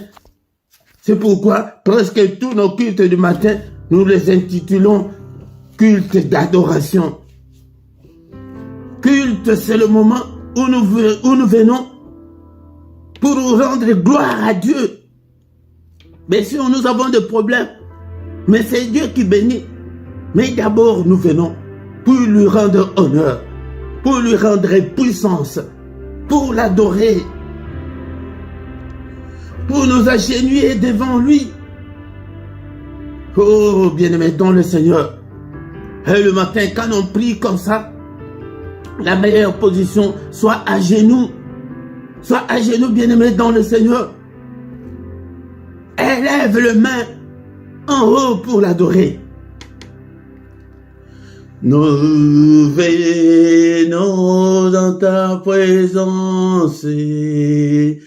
C'est pourquoi presque tous nos cultes du matin, nous les intitulons culte d'adoration. Culte, c'est le moment où nous venons pour rendre gloire à Dieu. Bien sûr, nous avons des problèmes, mais c'est Dieu qui bénit. Mais d'abord, nous venons pour lui rendre honneur, pour lui rendre puissance, pour l'adorer, pour nous agenouiller devant lui. Oh, bien-aimé dans le Seigneur. Et le matin, quand on prie comme ça, la meilleure position, soit à genoux. Soit à genoux, bien-aimé dans le Seigneur. Élève le main en haut pour l'adorer. Nous venons dans ta présence et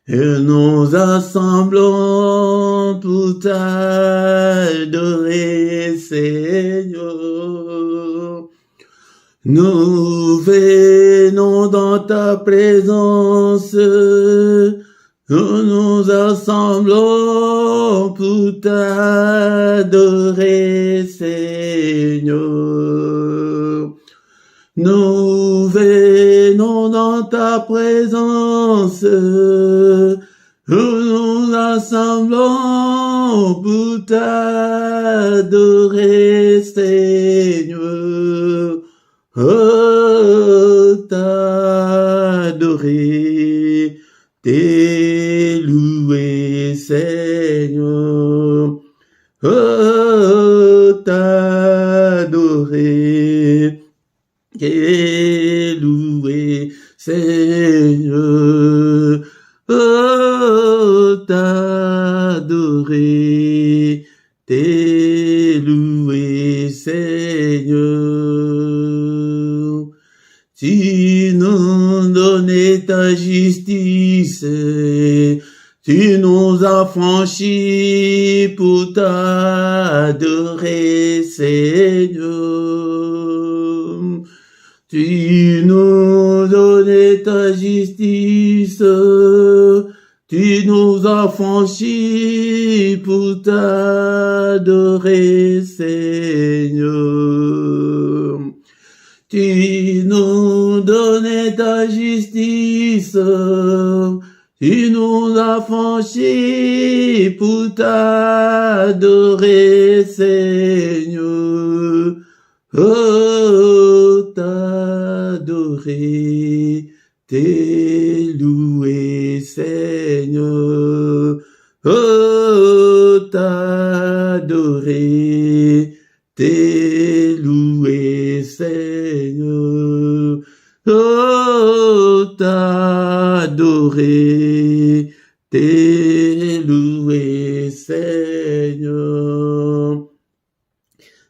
nous assemblons pour t'adorer, Seigneur. Nous venons dans ta présence, nous nous assemblons pour t'adorer, Seigneur. Nous venons dans ta présence, nous nous assemblons pour t'adorer, Seigneur. Oh, t'adorer, t'élouer, Seigneur. Oh, t'adorer, t'élouer, Seigneur. Oh, t'adorer, t'élouer, Seigneur. Tu nous donnais ta justice, tu nous as franchis pour t'adorer, Seigneur. Tu nous donnais ta justice, tu nous as franchis pour t'adorer, Seigneur. Tu nous donnais ta justice, tu nous as franchis pour t'adorer, Seigneur. Oh, t'adorer, t'élouer, Seigneur. Oh, t'adorer, louer, Seigneur. Oh, t'adorer, louer, Seigneur.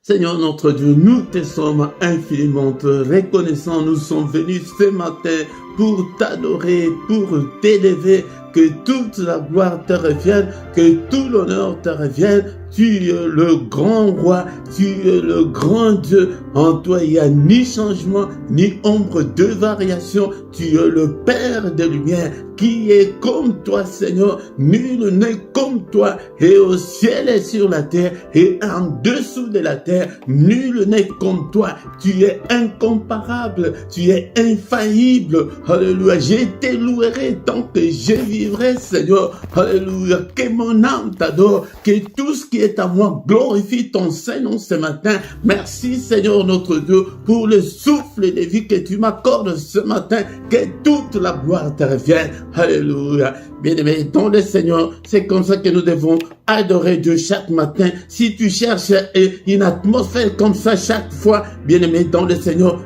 Seigneur notre Dieu, nous te sommes infiniment reconnaissants. Nous sommes venus ce matin pour t'adorer, pour t'élever, que toute la gloire te revienne, que tout l'honneur te revienne. Tu es le grand roi, tu es le grand Dieu. En toi, il n'y a ni changement, ni ombre de variation. Tu es le Père des lumières, qui est comme toi, Seigneur. Nul n'est comme toi, et au ciel et sur la terre, et en dessous de la terre, nul n'est comme toi. Tu es incomparable, tu es infaillible. Alléluia. Je te louerai tant que je vivrai, Seigneur. Alléluia. Que mon âme t'adore, que tout ce qui est à moi glorifie ton Saint-Nom ce matin. Merci, Seigneur notre Dieu, pour le souffle de vie que tu m'accordes ce matin. Que toute la gloire te revienne. Alléluia. Bien-aimé, dans le Seigneur, c'est comme ça que nous devons adorer Dieu chaque matin. Si tu cherches une atmosphère comme ça chaque fois, bien-aimé, dans le Seigneur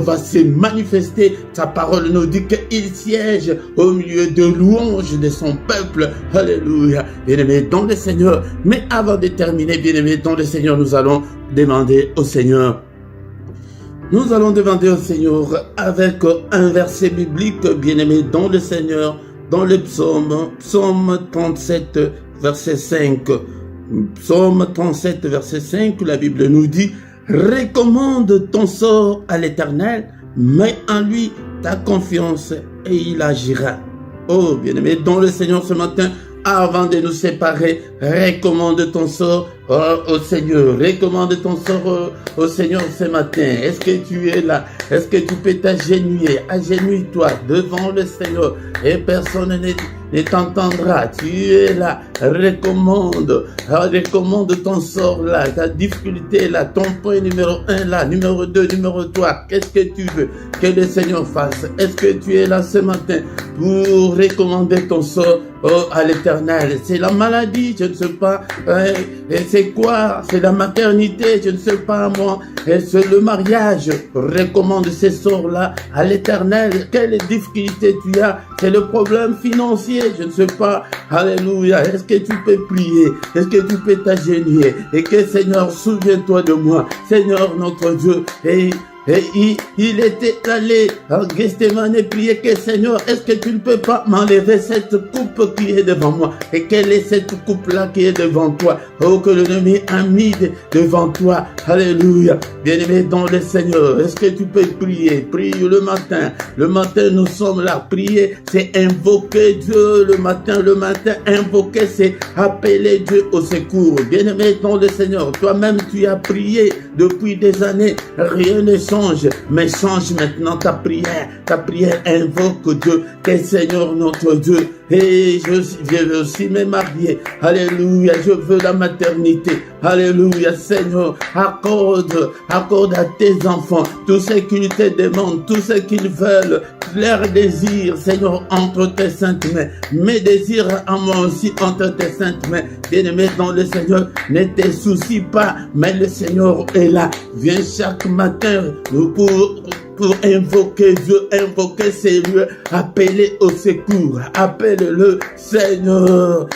va se manifester. Sa parole nous dit qu'il siège au milieu de louanges de son peuple. Alléluia. Bien-aimé, dans le Seigneur. Mais avant de terminer, bien-aimé, dans le Seigneur, nous allons demander au Seigneur. Nous allons demander au Seigneur avec un verset biblique, bien-aimé, dans le Seigneur, dans le psaume 37, verset 5. Psaume 37, verset 5, la Bible nous dit « Recommande ton sort à l'Éternel, mets en lui ta confiance et il agira. » Oh, bien-aimé, dans le Seigneur ce matin, avant de nous séparer, recommande ton sort au Seigneur. Recommande ton sort au Seigneur ce matin. Est-ce que tu es là? Est-ce que tu peux t'agenouiller? Agenouille-toi devant le Seigneur et personne ne t'entendra. Tu es là. Recommande ton sort là, ta difficulté là, ton point numéro 1 là, numéro 2, numéro 3. Qu'est-ce que tu veux que le Seigneur fasse? Est-ce que tu es là ce matin pour recommander ton sort à l'Éternel? C'est la maladie, je ne sais pas. C'est quoi? C'est la maternité, je ne sais pas moi. C'est le mariage. Recommande ces sorts-là à l'Éternel. Quelle difficulté tu as? C'est le problème financier, je ne sais pas. Alléluia. Est-ce que tu peux prier? Est-ce que tu peux t'agenouiller? Et que Seigneur, souviens-toi de moi. Seigneur notre Dieu. Et il était allé en Gethsémane et prier que Seigneur, est-ce que tu ne peux pas m'enlever cette coupe qui est devant moi? Et quelle est cette coupe-là qui est devant toi? Oh, que l'ennemi a mis devant toi. Alléluia. Bien-aimé dans le Seigneur, est-ce que tu peux prier? Prie le matin. Le matin, nous sommes là. Prier, c'est invoquer Dieu le matin. Le matin, invoquer, c'est appeler Dieu au secours. Bien-aimé dans le Seigneur, toi-même, tu as prié depuis des années. Rien ne change. Mais change maintenant ta prière. Ta prière invoque Dieu, que Seigneur notre Dieu. Et je veux aussi me marier. Alléluia, je veux la maternité. Alléluia, Seigneur, accorde à tes enfants tout ce qu'ils te demandent, tout ce qu'ils veulent, leurs désirs, Seigneur, entre tes saintes mains. Mes désirs à moi aussi entre tes saintes mains. Bien-aimé dans le Seigneur, ne te soucie pas, mais le Seigneur est là. Viens chaque matin pour invoquer Dieu, invoquer ses lieux, appeler au secours, appelle-le Seigneur.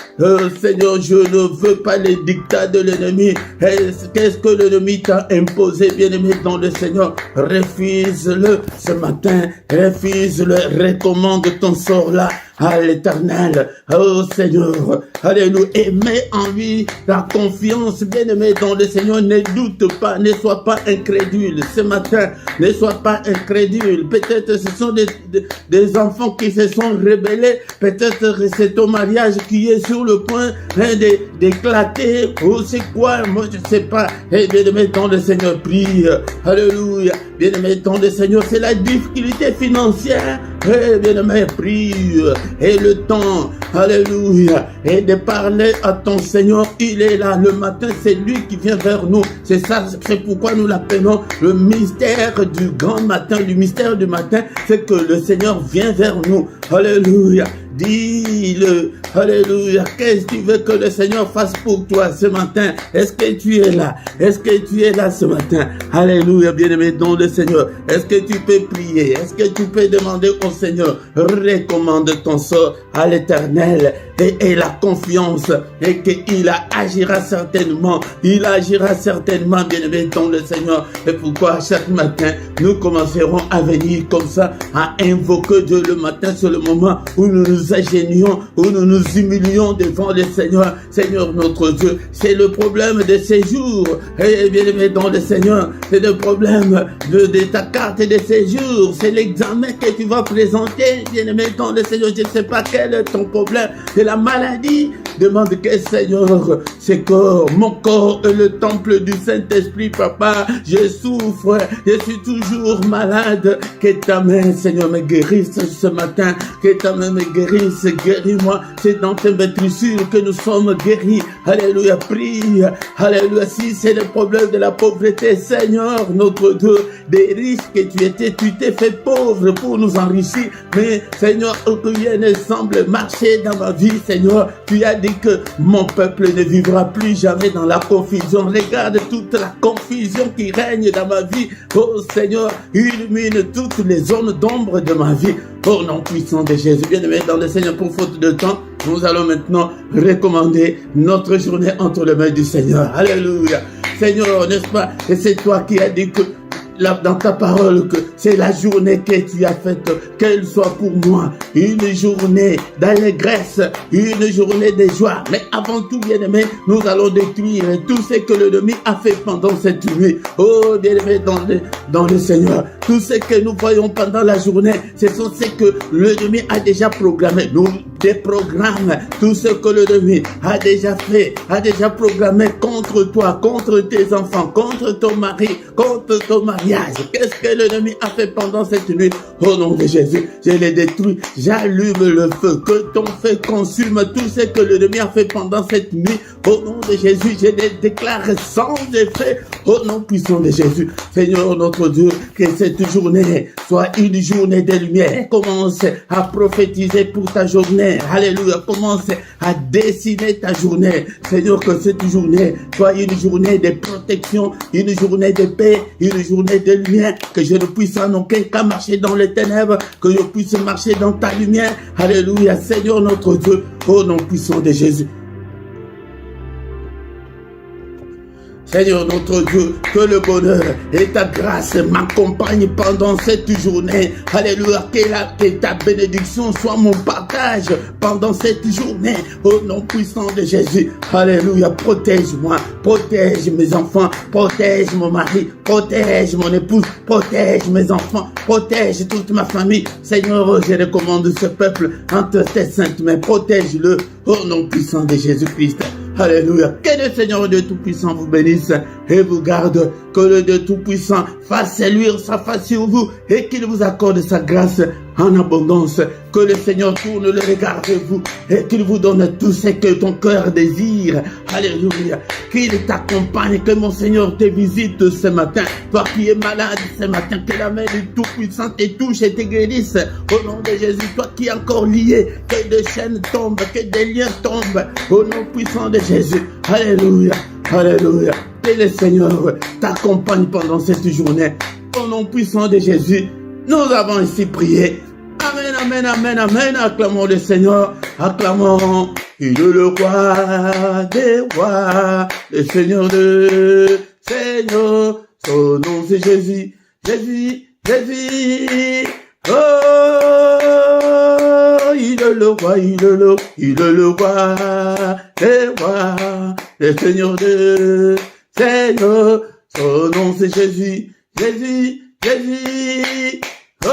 Seigneur, je ne veux pas les dictats de l'ennemi. Qu'est-ce que l'ennemi t'a imposé, bien-aimé dans le Seigneur? Refuse-le ce matin, refuse-le, recommande ton sort là à l'Éternel. Oh Seigneur, alléluia, et mets en lui ta confiance, bien-aimé dans le Seigneur. Ne doute pas, ne sois pas incrédule ce matin, ne sois pas incrédule. Peut-être ce sont des enfants qui se sont rebellés, peut-être c'est ton mariage qui est sur le point d'éclater, ou c'est quoi, moi je ne sais pas. Et bien-aimé dans le Seigneur, prie, alléluia, bien-aimé dans le Seigneur, c'est la difficulté financière. Et bien-aimé, prie, et le temps, alléluia, et de parler à ton Seigneur, il est là le matin, c'est lui qui vient vers nous. C'est ça, c'est pourquoi nous l'appelons le mystère du grand matin, le mystère du matin, c'est que le Seigneur vient vers nous. Alléluia. Dis-le. Alléluia. Qu'est-ce que tu veux que le Seigneur fasse pour toi ce matin? Est-ce que tu es là? Est-ce que tu es là ce matin? Alléluia, bien-aimé dans le Seigneur. Est-ce que tu peux prier? Est-ce que tu peux demander au Seigneur? Recommande ton sort à l'Éternel et la confiance et qu'il agira certainement. Il agira certainement, bien-aimé dans le Seigneur. Et pourquoi chaque matin, nous commencerons à venir comme ça, à invoquer Dieu le matin, c'est le moment où nous nous agénions, où nous nous humilions devant le Seigneur. Seigneur notre Dieu, c'est le problème de ces jours. Et bien-aimé dans le Seigneur, c'est le problème de ta carte de séjour. C'est l'examen que tu vas présenter, bien-aimé dans le Seigneur. Je ne sais pas quel est ton problème. C'est la maladie. Demande que Seigneur, ce corps, mon corps est le temple du Saint-Esprit, papa. Je souffre, je suis toujours malade. Que ta main, Seigneur, me guérisse ce matin. Que ta main me guérisse, guéris-moi. C'est dans tes maîtrissures que nous sommes guéris. Alléluia, prie. Alléluia, si c'est le problème de la pauvreté, Seigneur, notre Dieu, des riches que tu t'es fait pauvre pour nous enrichir. Mais Seigneur, rien ne semble marcher dans ma vie, Seigneur. Tu as dit que mon peuple ne vivra plus jamais dans la confusion. Regarde toute la confusion qui règne dans ma vie. Oh Seigneur, illumine toutes les zones d'ombre de ma vie. Au nom puissant de Jésus, bien-aimé dans le Seigneur, pour faute de temps, nous allons maintenant recommander notre journée entre les mains du Seigneur. Alléluia. Seigneur, n'est-ce pas? Et c'est toi qui as dit que dans ta parole que c'est la journée que tu as faite, qu'elle soit pour moi une journée d'allégresse, une journée de joie. Mais avant tout, bien-aimé, nous allons détruire tout ce que l'ennemi a fait pendant cette nuit. Oh, bien-aimé dans le Seigneur, tout ce que nous voyons pendant la journée, ce sont ce que l'ennemi a déjà programmé. Nous déprogrammons tout ce que l'ennemi a déjà fait, a déjà programmé contre toi, contre tes enfants, contre ton mari, contre ton mariage. Qu'est-ce que l'ennemi a fait pendant cette nuit? Au nom de Jésus, je les détruis. J'allume le feu. Que ton feu consume tout ce que l'ennemi a fait pendant cette nuit. Au nom de Jésus, je les déclare sans effet. Au nom puissant de Jésus. Seigneur notre Dieu, que cette journée soit une journée de lumière. Commence à prophétiser pour ta journée. Alléluia. Commence à dessiner ta journée. Seigneur, que cette journée soit une journée de protection, une journée de paix, une journée de lumière, que je ne puisse en aucun cas marcher dans les ténèbres, que je puisse marcher dans ta lumière. Alléluia, Seigneur notre Dieu, au nom puissant de Jésus. Seigneur notre Dieu, que le bonheur et ta grâce m'accompagnent pendant cette journée. Alléluia, que ta bénédiction soit mon partage pendant cette journée. Au nom puissant de Jésus. Alléluia, protège-moi, protège mes enfants, protège mon mari, protège mon épouse, protège mes enfants, protège toute ma famille. Seigneur, je recommande ce peuple entre tes saintes mains. Protège-le au nom puissant de Jésus-Christ. Alléluia. Que le Seigneur Dieu Tout-Puissant vous bénisse et vous garde. Que le Dieu Tout-Puissant fasse luire sa face sur vous et qu'il vous accorde sa grâce en abondance. Que le Seigneur tourne le regard de vous et qu'il vous donne tout ce que ton cœur désire. Alléluia. Qu'il t'accompagne, que mon Seigneur te visite ce matin. Toi qui es malade ce matin, que la main du Tout-Puissant te touche et te guérisse. Au nom de Jésus, toi qui es encore lié, que des chaînes tombent, que des liens tombent. Au nom puissant de Jésus. Alléluia. Alléluia. Que le Seigneur t'accompagne pendant cette journée. Au nom puissant de Jésus, nous avons ici prié. Amen, amen, amen, amen. Acclamons le Seigneur. Acclamons. Il est le roi des rois. Le Seigneur de Seigneur. Son nom c'est Jésus. Jésus, Jésus. Oh, il est le roi, il est le roi des rois. Le Seigneur de Seigneur. Son nom c'est Jésus. Jésus, Jésus. Oh,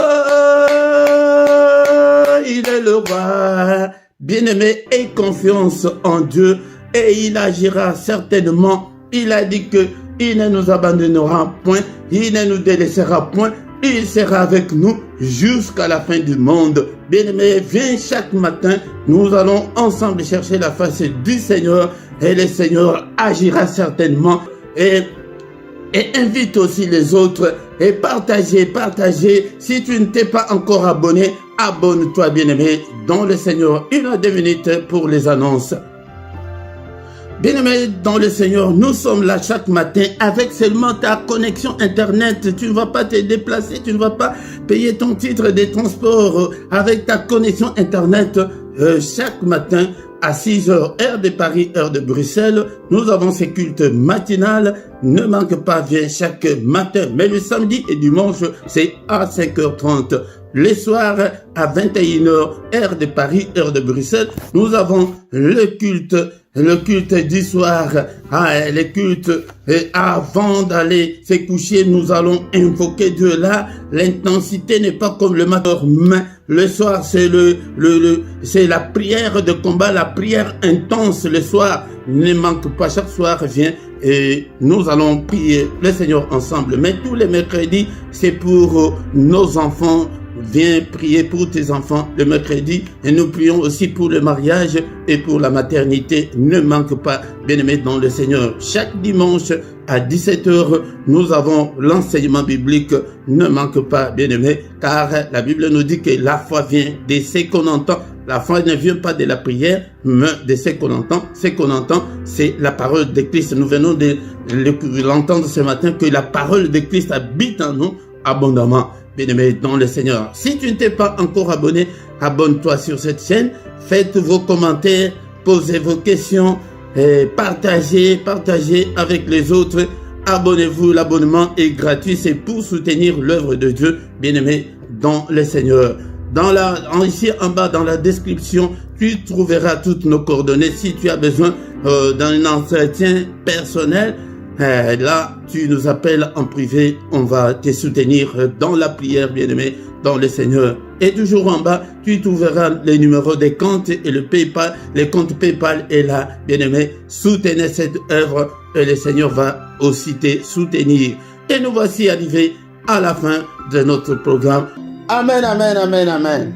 il est le roi. Bien-aimé, aie confiance en Dieu et il agira certainement. Il a dit que il ne nous abandonnera point, il ne nous délaissera point, il sera avec nous jusqu'à la fin du monde. Bien-aimé, viens chaque matin, nous allons ensemble chercher la face du Seigneur et le Seigneur agira certainement. Et invite aussi les autres et partagez. Si tu ne t'es pas encore abonné, abonne-toi, bien-aimé, dans le Seigneur. 1 à 2 minutes pour les annonces. Bien-aimé dans le Seigneur, nous sommes là chaque matin avec seulement ta connexion Internet. Tu ne vas pas te déplacer, tu ne vas pas payer ton titre de transport avec ta connexion Internet. Chaque matin à 6 heures, heure de Paris, heure de Bruxelles, nous avons ces cultes matinales. Ne manque pas, viens chaque matin. Mais le samedi et dimanche, c'est à 5h30. Les soirs à 21h, heure de Paris, heure de Bruxelles, nous avons le culte du soir, le culte, et avant d'aller se coucher, nous allons invoquer Dieu. Là, l'intensité n'est pas comme le matin, mais le soir, c'est la prière de combat, la prière intense le soir. Ne manque pas, chaque soir, viens et nous allons prier le Seigneur ensemble. Mais tous les mercredis, c'est pour nos enfants. Viens prier pour tes enfants le mercredi et nous prions aussi pour le mariage et pour la maternité. Ne manque pas, bien-aimé dans le Seigneur. Chaque dimanche à 17h, nous avons l'enseignement biblique. Ne manque pas, bien-aimé, car la Bible nous dit que la foi vient de ce qu'on entend. La foi ne vient pas de la prière, mais de ce qu'on entend. Ce qu'on entend, c'est la parole de Christ. Nous venons de l'entendre ce matin que la parole de Christ habite en nous abondamment. Bien-aimé dans le Seigneur. Si tu ne t'es pas encore abonné, abonne-toi sur cette chaîne. Faites vos commentaires, posez vos questions, partagez avec les autres. Abonnez-vous, l'abonnement est gratuit. C'est pour soutenir l'œuvre de Dieu, bien-aimé dans le Seigneur. Ici en bas dans la description, tu trouveras toutes nos coordonnées. Si tu as besoin d'un entretien personnel, là, tu nous appelles en privé, on va te soutenir dans la prière, bien-aimé, dans le Seigneur. Et toujours en bas, tu trouveras les numéros des comptes et le PayPal, les comptes PayPal est là, bien-aimé. Soutenez cette œuvre et le Seigneur va aussi te soutenir. Et nous voici arrivés à la fin de notre programme. Amen, amen, amen, amen.